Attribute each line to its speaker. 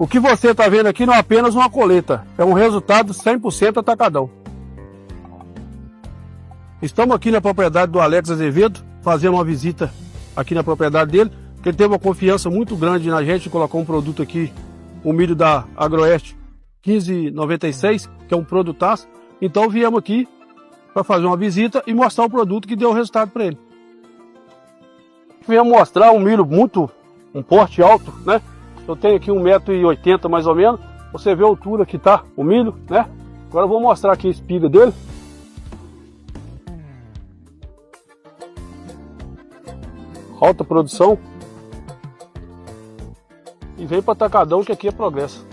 Speaker 1: O que você está vendo aqui não é apenas uma colheita, é um resultado 100% atacadão. Estamos aqui na propriedade do Alex Azevedo, fazendo uma visita aqui na propriedade dele, que ele teve uma confiança muito grande na gente, colocou um produto aqui, o milho da Agroeste 1596, que é um produtaço. Então viemos aqui para fazer uma visita e mostrar o produto que deu resultado para ele. Viemos mostrar um milho um porte alto, né? Eu tenho aqui 1,80 m mais ou menos. Você vê a altura que está o milho, né? Agora eu vou mostrar aqui a espiga dele. Alta produção. E vem para atacadão, que aqui é progresso.